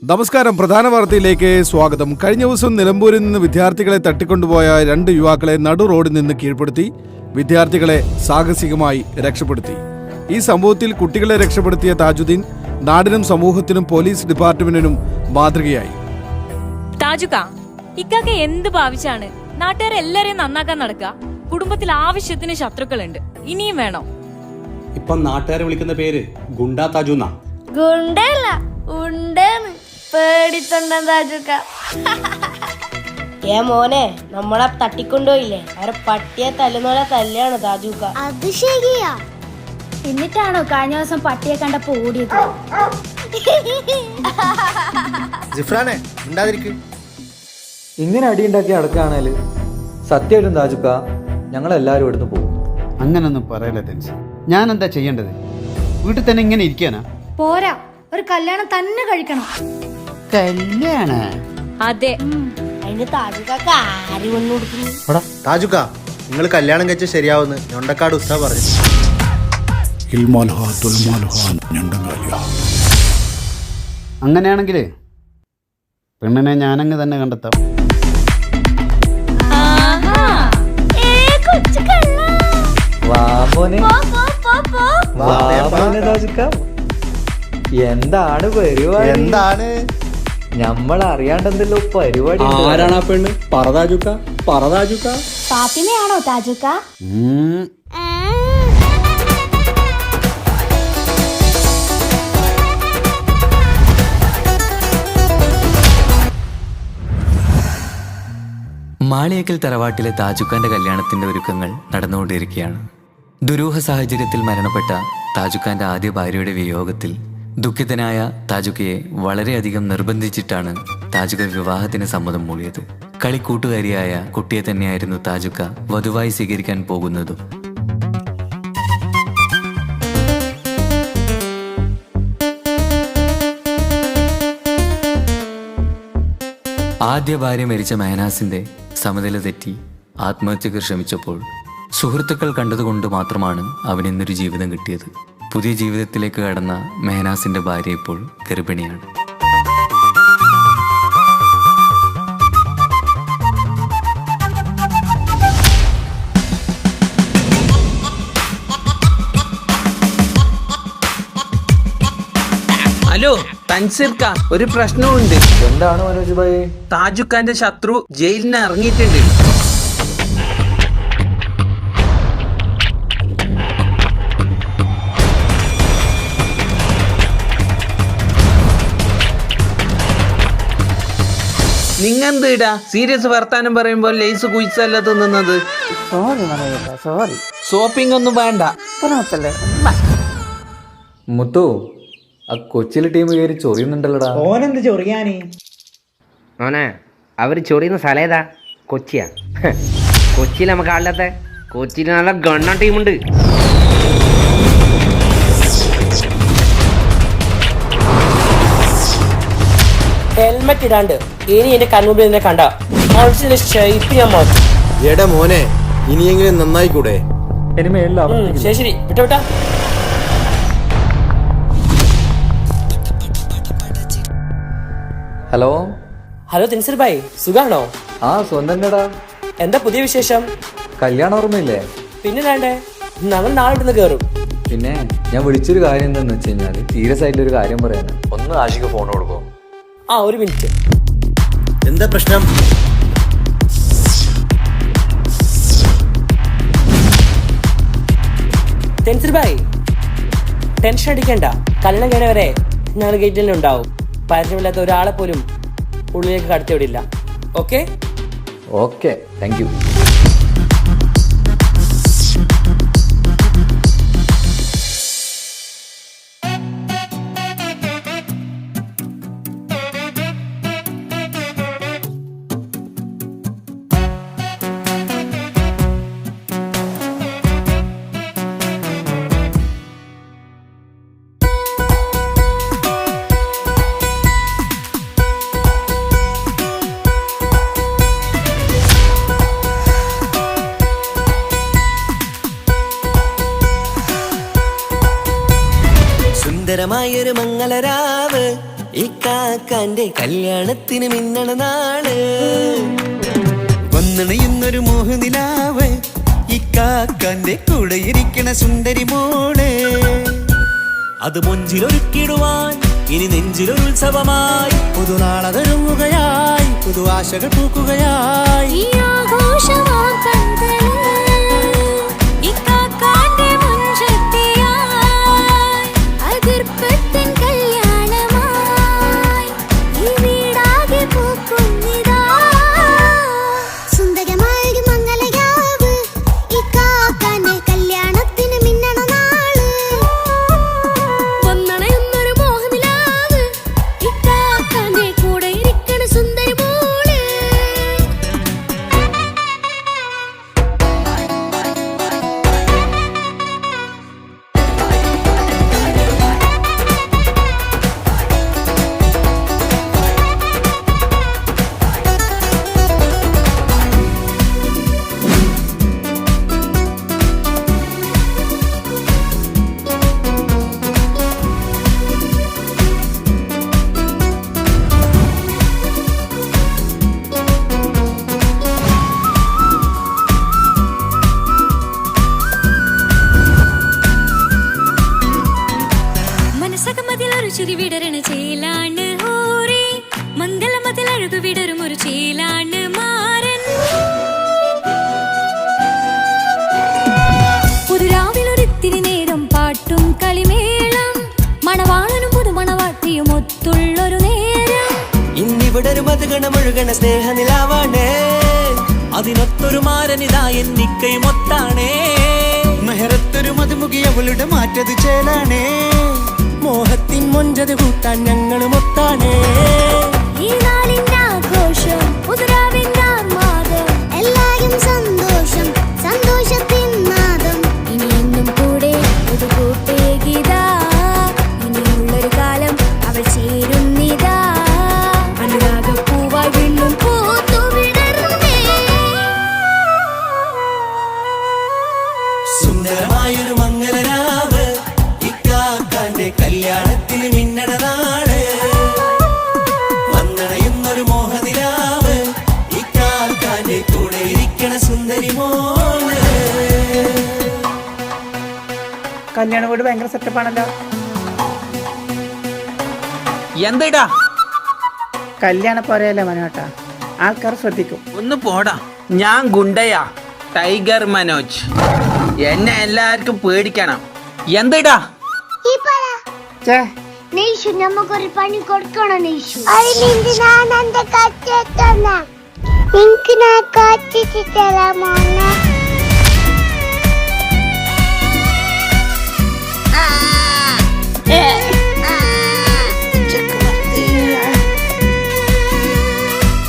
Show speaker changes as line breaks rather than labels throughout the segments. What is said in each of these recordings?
നമസ്കാരം. പ്രധാന വാർത്തയിലേക്ക് സ്വാഗതം. കഴിഞ്ഞ ദിവസം നിലമ്പൂരിൽ നിന്ന് വിദ്യാർത്ഥികളെ തട്ടിക്കൊണ്ടുപോയ 2 യുവാക്കളെ നടു റോഡിൽ നിന്ന് കീഴ്പ്പെടുത്തി വിദ്യാർത്ഥികളെ സാഹസികമായി രക്ഷപ്പെടുത്തി. ഈ സംഭവത്തിൽ കുട്ടികളെ രക്ഷപ്പെടുത്തിയ താജുദ്ദീൻ നാടിനും സമൂഹത്തിനും പോലീസ് ഡിപ്പാർട്ട്മെന്റിനും മാതൃകയായി.
ഇക്കാക്ക എന്ത് ഭാവിച്ചാണ് നാട്ടുകാരെല്ലാരെയും നന്നാക്കാൻ നടക്കുക? കുടുംബത്തിൽ ആവശ്യത്തിന് ശത്രുക്കളുണ്ട്, ഇനിയും വേണോ?
ഇപ്പൊ നാട്ടുകാരെ വിളിക്കുന്ന പേര് ഗുണ്ടാ താജുന്ന.
ഗുണ്ടല്ല, ഉണ്ടെന്ന് പേടിത്തൊണ്ട താജുക്ക. മോനെ, നമ്മളെ തട്ടിക്കൊണ്ടുപോയില്ലേ, അവരെ പട്ടിയെ തല്ലുന്നോലെ തല്ലാണ് താജുക്ക.
അത് ശരിയാ. എന്നിട്ടാണോ കഴിഞ്ഞ ദിവസം പട്ടിയെ കണ്ടപ്പോ ഓടിയത്?
ജിഫ്രാനെ ഉണ്ടാതിരിക്കും.
ഇങ്ങനെ അടിയുണ്ടാക്കി അടക്കാണേല് സത്യമായിട്ടും താജുക്ക ഞങ്ങളെല്ലാരും ഇവിടുന്ന് പോകും.
അങ്ങനൊന്നും പറയല്ലേ തെൻസ്. ഞാൻ എന്താ ചെയ്യേണ്ടത്? വീട്ടിൽ തന്നെ ഇങ്ങനെ ഇരിക്കാനാ?
പോരാ, ഒരു കല്യാണം തന്നെ കഴിക്കണം.
കല്യാണ?
അതെ.
അതിന് താജുക്കാക്ക് ആര് വന്നു കൊടുക്കുന്നു?
താജുക്ക, നിങ്ങൾ കല്യാണം കഴിച്ച ശരിയാവുന്ന് ഞൊണ്ടക്കാട് ഉസ്താദ് പറഞ്ഞു. അങ്ങനെയാണെങ്കിലേ പെണ്ണിനെ ഞാനങ്ങ് തന്നെ കണ്ടെത്താം.
എന്താണ് പരിപാടി?
എന്താണ്
നമ്മൾ അറിയാണ്ടെന്തല്ലോ പരിപാടി.
ആരാണ് ആ പെണ്ണ്? പറതാജുക്ക, പറതാജുക്ക.
ഫാത്തിമയാണോ താജുക്ക?
മാളിയേക്കൽ തറവാട്ടിലെ താജുക്കാന്റെ കല്യാണത്തിന്റെ ഒരുക്കങ്ങൾ നടന്നുകൊണ്ടിരിക്കുകയാണ്. ദുരൂഹ സാഹചര്യത്തിൽ മരണപ്പെട്ട താജുക്കാന്റെ ആദ്യ ഭാര്യയുടെ വിയോഗത്തിൽ ദുഃഖിതനായ താജുക്കയെ വളരെയധികം നിർബന്ധിച്ചിട്ടാണ് താജുക്ക വിവാഹത്തിന് സമ്മതം മൂളിയത്. കളിക്കൂട്ടുകാരിയായ കുട്ടിയെ തന്നെയായിരുന്നു താജുക്ക വധുവായി സ്വീകരിക്കാൻ പോകുന്നതും. ആദ്യ ഭാര്യ മരിച്ച മെഹനാസിന്റെ സമനില തെറ്റി ആത്മഹത്യക്ക് ശ്രമിച്ചപ്പോൾ സുഹൃത്തുക്കൾ കണ്ടതുകൊണ്ട് മാത്രമാണ് അവനിന്നൊരു ജീവിതം കിട്ടിയത്. പുതിയ ജീവിതത്തിലേക്ക് കടന്ന മെഹനാസിന്റെ ഭാര്യ ഇപ്പോൾ ഗർഭിണിയാണ്.
ഹലോ തൻസീർക്ക, ഒരു പ്രശ്നമുണ്ട്.
എന്താണ് മനോജ് ഭായി?
താജുക്കാന്റെ ശത്രു ജയിലിന് ഇറങ്ങിയിട്ടുണ്ട്. നിങ്ങെന്തിടാ സീരിയസ് വർത്താനം പറയുമ്പോൾ ലേസ് കുയിച്ചല്ല തിന്നുന്നത്? ഷോപ്പിംഗ് ഒന്നും വേണ്ട.
മുത്തു, ആ കൊച്ചിയിലെ ടീം കയറി ചൊറിയുന്നുണ്ടല്ലോടാ.
ഓനെന്ത് ചൊറിയാന്?
മോനെ, അവർ ചൊറിയുന്ന സ്ഥലം ഏതാ? കൊച്ചിയാ? കൊച്ചിയിൽ നമുക്ക് ആളില്ലാത്ത? കൊച്ചിയിൽ നല്ല ഗണ്ണ ടീമുണ്ട്.
ഹെൽമെറ്റ് ഇടാണ്ട് ഇനി എന്റെ കൺമുമ്പിൽ നിന്നെ കണ്ട ഷേപ്പ് ഞാൻ മാറ്റും.
എടാ മോനെ, ഇനിയെങ്കിലും നന്നായിക്കൂടെ?
ശരി ശരി, വിട്ടാ.
ഹലോ
ഹലോ തെൻസീർ ഭായ്, സുഖാണോ?
ആ സ്വന്തം.
എന്താ പുതിയ വിശേഷം?
കല്യാണം ഓർമ്മയില്ലേ?
പിന്നെ വേണ്ടേ, ഞങ്ങൾ നാളെ ഇടുന്ന് കയറും.
പിന്നെ ഞാൻ വിളിച്ചൊരു കാര്യം എന്താന്ന് വെച്ച് കഴിഞ്ഞാല് സീരിയസ് ആയിട്ടുള്ളൊരു കാര്യം പറയാനാ. ഒന്ന് ആഷിക്ക് ഫോൺ കൊടുക്കോ?
ആ, ഒരു മിനിറ്റ്.
എന്താ പ്രശ്നം?
തെൻസീർ ഭായ്, ടെൻഷൻ അടിക്കണ്ട. കല്യാണം കഴിഞ്ഞ വരെ ഞങ്ങൾ ഗേറ്റിൽ തന്നെ ഉണ്ടാവും. പരിചയമില്ലാത്ത ഒരാളെ പോലും ഉള്ളിലേക്ക് കടത്തിവിടില്ല. Okay
okay, thank you.
സുന്ദരമായൊരു മംഗളരാവ് ഈ
ഇക്കാക്കാന്റെ കല്യാണത്തിന് മിന്നണ നാള് വന്നണയുന്നൊരു മോഹനിലാവ് ഇക്കാക്കാന്റെ കൂടെ ഇരിക്കണ സുന്ദരി മോള് അത് മൊഞ്ചിലൊരുക്കിടുവാൻ ഇനി നെഞ്ചിലൊരു ഉത്സവമായി പുതുനാളതൊരുങ്ങുകയായി പുതു ആശകൾ പൂക്കുകയായി
ചിരി വിടരണ ചേലാണ് ഹോറി മംഗളമതിൽ അഴകു വിടരും ഒരു ചേലാണ് മാരൻ പുതുരാവിലൊരിത്തിരി നേരം പാട്ടും കളിമേളം മണവാളനും പുതുമണവാട്ടിയും ഒത്തുള്ളൊരു നേരം
ഇന്നിവിടെ ഒരു മധുഗണമൊഴുകണ സ്നേഹനിലാവാണേ അതിനൊത്തൊരു മാരനിതാ എന്നിക്കയും ഒത്താണേ മെഹറത്തൊരു മധുമുഖി അവളുടെ മാറ്റത് ചേലാണേ മോഹത്തിൻ മൊഞ്ചത് കൂട്ടാൻ ഞങ്ങളും ഒത്താണേ
ഈ നാളിന്റെ ആഘോഷം പുതുരാവിന്റെ ആർമാദം എല്ലാരും സന്തോഷം സന്തോഷത്തിൻ നാദം ഇനി എന്നും കൂടെ പുതുകൂട്ടേകിതാ ഇനിയുള്ളൊരു കാലം അവൾ ചേരുന്നിതാ അനുരാഗപ്പൂവായി വീണ്ടും പൂത്തു വിടർന്നേ
സുന്ദരമായൊരു മംഗളരാവ് ഇക്കാക്കാന്റെ കല്യാണത്തിന് മിന്നണ നാള് വന്നണയുന്നൊരു മോഹനിലാവ് ഇക്കാക്കാന്റെ കൂടെ ഇരിക്കണ സുന്ദരി മോള്
കല്യാണ വീട് ഭയങ്കര സെറ്റപ്പാണല്ലോ. എന്താ കല്യാണ പോരയല്ലേ മനോട്ടാ, ആൾക്കാർ ശ്രദ്ധിക്കും. ഒന്ന് പോടാ, ഞാൻ ഗുണ്ടയാ, ടൈഗർ മനോജ്. എന്നെ എല്ലാവർക്കും പേടിക്കണം. എന്താ
നെയ്ഷു നമുക്കൊരു പണി കൊടുക്കണം നെയ്ഷു. അതിലിന്റെ ഞാൻ എന്റെ കച്ചെത്തന്ന നിനക്ക് ഞാൻ കച്ചിട്ട് തരാമോന്നെ.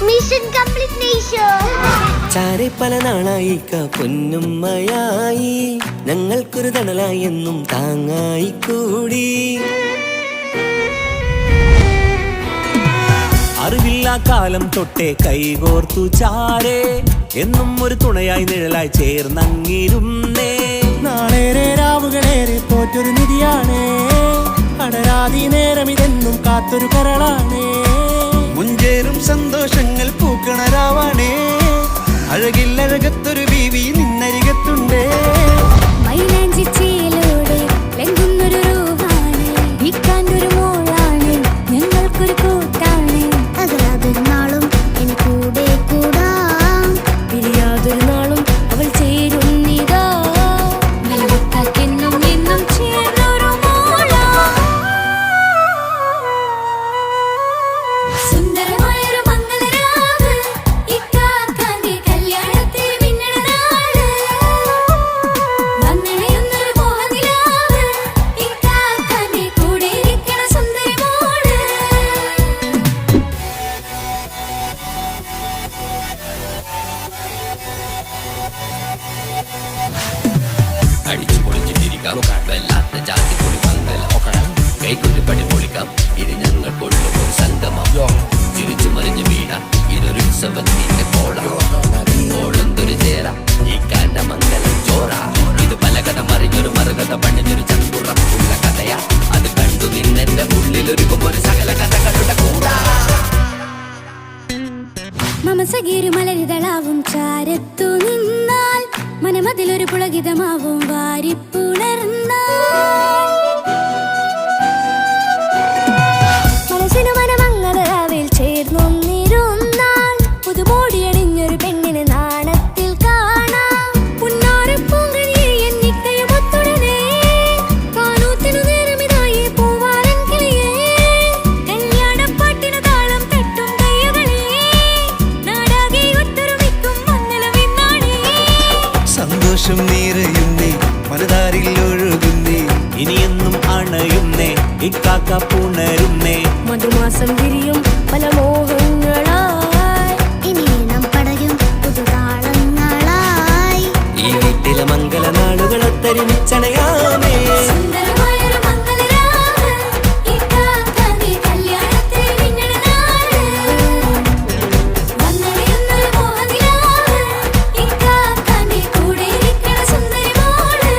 Mission complete നെയ്ഷു.
ചാരെ പല നാളായി പൊന്നുമ്മയായി ഞങ്ങൾക്കൊരു തണലായി എന്നും താങ്ങായി കൂടി അറിവില്ലാ കാലം തൊട്ടേ കൈകോർത്തു ചാരേ എന്നും ഒരു തുണയായി നിഴലായി ചേർന്നങ്ങിരുന്നേ നാളേറെ രാവുകളേറെ പോറ്റൊരു നിധിയാണേ അടരാതി നേരം ഇതെന്നും കാത്തൊരു കരളാണേ മുഞ്ചേറും സന്തോഷങ്ങൾ പൂക്കണരാവാണേ അഴകില്ലഴകത്തൊരു ബീവി നിന്നരികത്തുണ്ടേ
മൈലാഞ്ചി ചേലോടെ ലംഘുന്നൊരു രൂപാണ് ഇക്കാണ്ടൊരു മോളാണ് ഞങ്ങൾക്കൊരു കൂട്ടാണ് അകലാതൊരു നാളും എൻ കൂടെ കൂടാം പിരിയാതൊരു നാളും അവൾ ചേരുന്നിതാ നൽകത്താക്കെന്നും എന്നും ചേർന്നൊരു മോളാ സുന്ദരമായൊരു മംഗളരാവ് ഇക്കാക്കാന്റെ കല്യാണത്തിന് മിന്നണ പുളകിതമാവും വാരിപ്പുണർന്ന മനസ്സിനു മനമംഗളരാവിൽ ചേർന്നൊന്നിരുന്നാൽ പുതുമോടിയണിഞ്ഞൊരു പെണ്ണിന് നാണത്തിൽ കാണാം പുന്നാരപ്പൂങ്കനിയെ എന്നിക്കയും ഒത്തുടനെ കാനൂത്തിനു നേരമിതായി പൂവാലൻ കിളിയേ കല്യാണപ്പാട്ടിന് താളം തട്ടും കയ്യുകളെ നാടാകെ ഒത്തൊരുമിക്കും മംഗളമെന്നാണേ
സന്തോഷം നിറയുന്നേ മനതാരിൽ ഒഴുകുന്നേ ഇനിയെന്നും അണയുന്നേ ഇക്കാക്ക പുണരുന്നേ
മധുമാസം വിരിയും പല മോഹങ്ങളായി ഇനി നാം പടരും പുതുതാളങ്ങളായി
ഈ വീട്ടിലെ മംഗളനാളുകൾ ഒത്തൊരുമിച്ചണയാമേ
സുന്ദരമായൊരു മംഗളരാവ് ഇക്കാക്കാന്റെ കല്യാണത്തിൽ മിന്നണ നാള് വന്നണിയുന്നൊരു മോഹനിലാവ് ഇക്കാക്കാന്റെ കൂടെ ഇരിക്കണ സുന്ദരി മോള്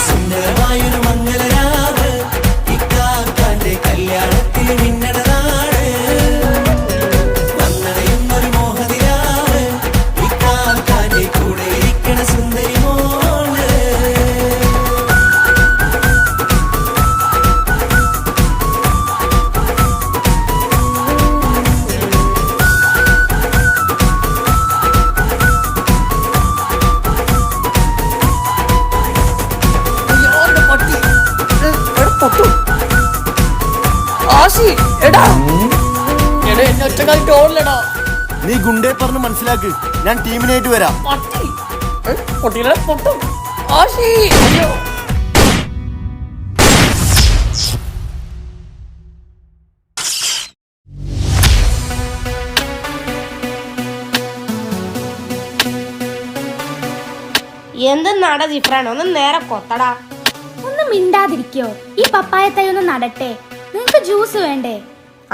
സുന്ദരമായൊരു മംഗളരാവ് ഇക്കാക്കാന്റെ കല്യാണത്തിൽ മിന്നണ നാട് വന്നണയുന്നൊരു മോഹനിലാവ് ഇക്കാക്കാന്റെ കൂടെ ഇരിക്കണ സുന്ദരി മോള്
നീ ഗുണ്ടേ പറഞ്ഞ് മനസ്സിലാക്ക്. ഞാൻ ടീമിനായിട്ട് വരാം.
എന്തെന്നാടാ ജിഫ്രാൻ ഒന്ന് നേരെ കൊത്തടാ.
ഒന്ന് മിണ്ടാതിരിക്കോ? ഈ പപ്പായ തൈ ഒന്ന് നടട്ടെ. നിങ്ങക്ക് ജ്യൂസ് വേണ്ടേ?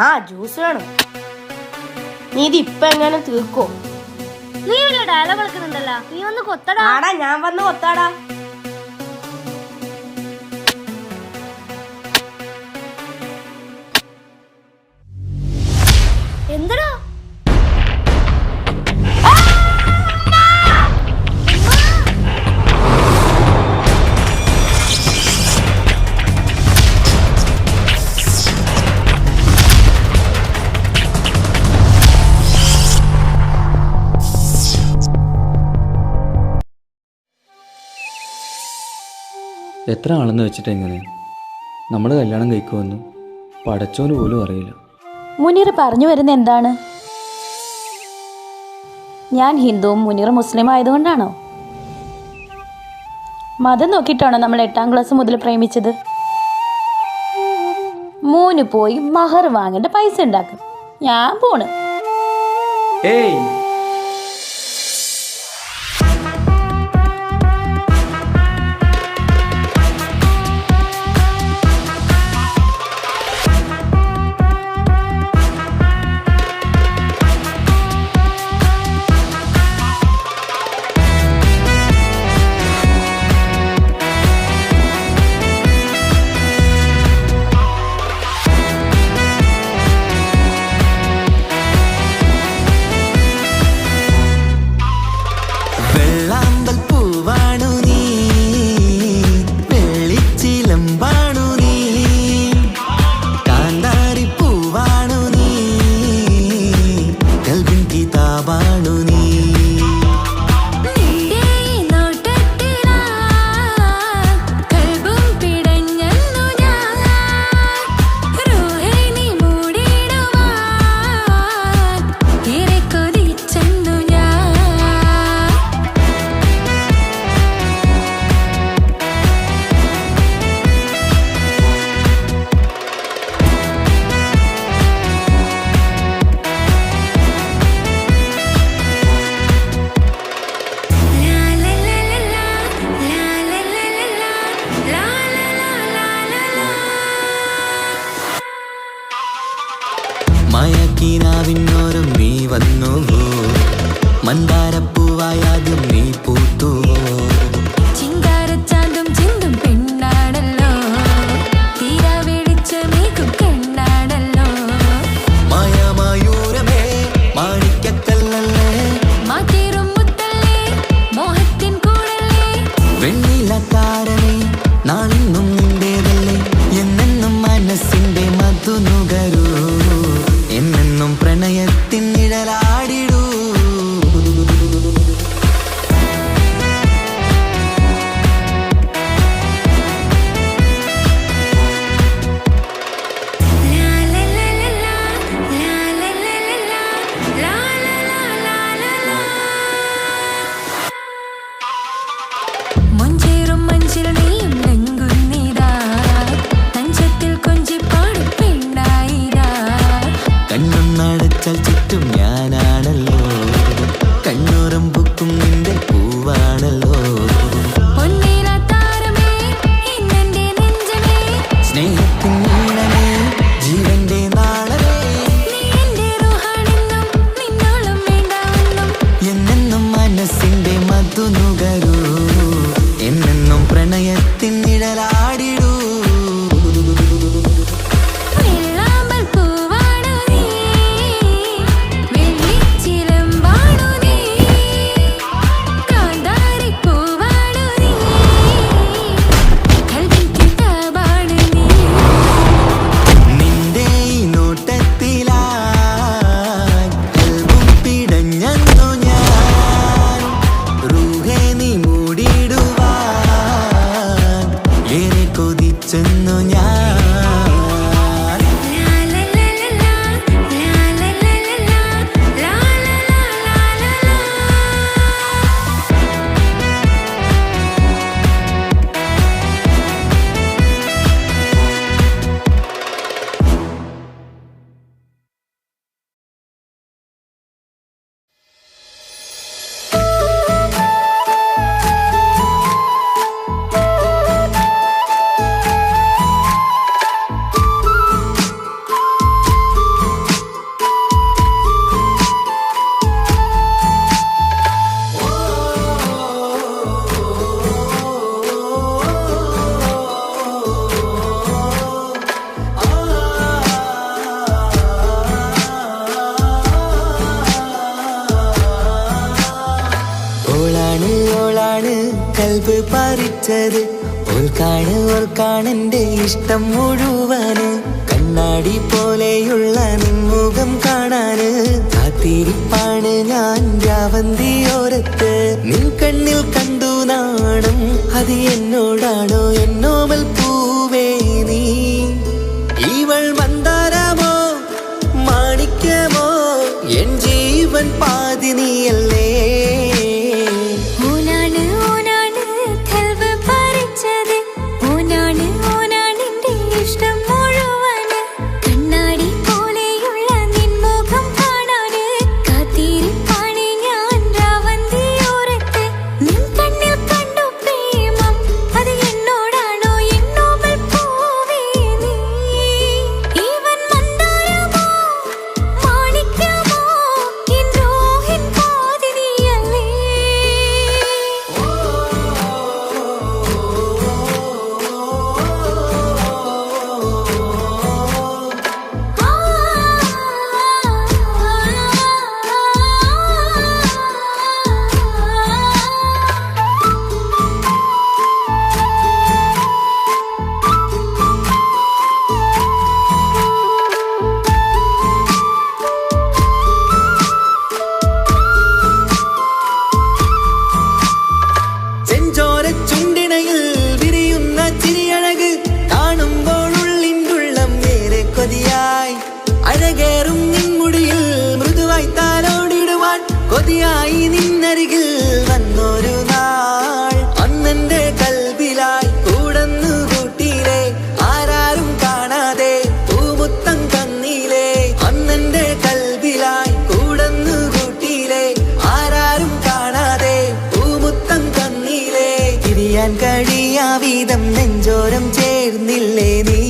ആ ജ്യൂസ് വേണം. നീ ഇത് ഇപ്പൊ എങ്ങനെ തീർക്കോ?
നീ ഇവിടെ ഡയലോഗ് കളിക്കുന്നുണ്ടല്ലോ, നീ ഒന്ന് കൊത്തടാ.
ആടാ ഞാൻ വന്ന് കൊത്താടാ.
എന്തടാ?
എത്ര ആളെന്ന് വെച്ചിട്ട് എങ്ങനെ നമ്മൾ കല്യാണം കഴിക്കുമെന്നും പടച്ചോന് പോലും അറിയില്ല.
മുനീർ പറഞ്ഞു വരുന്ന എന്താണ്? ഞാൻ ഹിന്ദുവും മുനീർ മുസ്ലിം ആയതുകൊണ്ടാണോ? മതം നോക്കിയിട്ടാണോ നമ്മൾ 8ാം ക്ലാസ് മുതൽ പ്രേമിച്ചത്? മൂന്ന് പോയി മഹർ വാങ്ങേണ്ട പൈസ ഉണ്ടാക്കും. ഞാൻ പോണ്.
ഏയ്
പൂവാണല്ലോ. സ്നേഹത്തിൻ നീളമേ ജീവന്റെ നാളമേ എന്നെന്നും മനസ്സിന്റെ മധു നുകരൂ എന്നെന്നും പ്രണയത്തിൻ നിഴലാടിടൂ. കൽബ് പറിച്ചത് ഓൾക്കാണെന്റെ ഇഷ്ടം മുഴുവന്. കണ്ണാടി പോലെയുള്ള നിൻമുഖം കാണാന് കാത്തിരിപ്പാണ് ഞാൻ രാവന്തിയോരത്ത്. നിൻ കണ്ണിൽ കണ്ടു നാണം അത് എന്നോടാണോ എന്നോമൽ പൂവേ നീ. ഇവൾ മന്ദാരമോ മാണിക്യമോ എൻ ജീവൻ പാതി നീയല്ലേ. അഴകേറും നിൻമുടിയിൽ മൃദുവായി താലോടിടുവാൻ കൊതിയായി നിന്നരികിൽ വന്നൊരു നാൾ. അന്നെന്റെ കൽബിലായി കൂടന്നു കൂട്ടിയിലെ ആരാരും കാണാതെ പൂമുത്തം തന്നീലേ. അന്നെന്റെ കൽബിലായി കൂടന്നു കൂട്ടിയിലെ ആരാരും കാണാതെ പൂമുത്തം തന്നീലേ. തിരിയാൻ കഴിയാ വീതം നെഞ്ചോരം ചേർന്നില്ലേ നീ.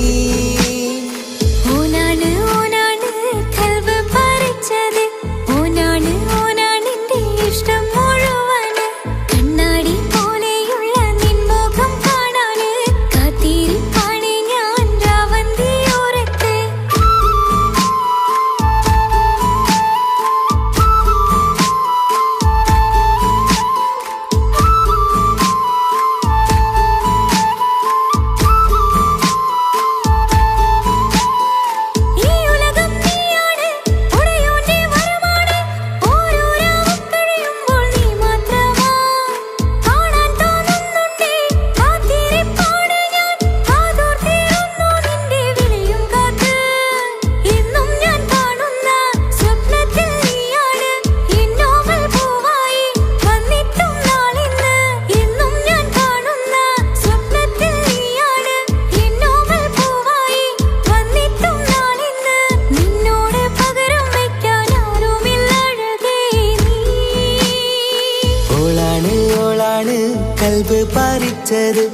കൽബ് പറിച്ചത്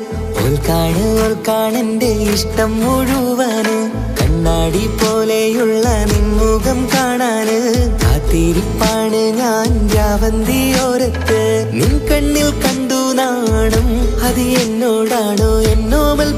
ഓൾക്കാണെന്റെ ഇഷ്ടം മുഴുവന് കണ്ണാടി പോലെയുള്ള നിൻമുഖം കാണാന് കാത്തിരിപ്പാണ് ഞാൻ രാവന്തിയോരത്ത് നിൻ കണ്ണിൽ കണ്ടു നാണം അത് എന്നോടാണോ എന്നോമൽ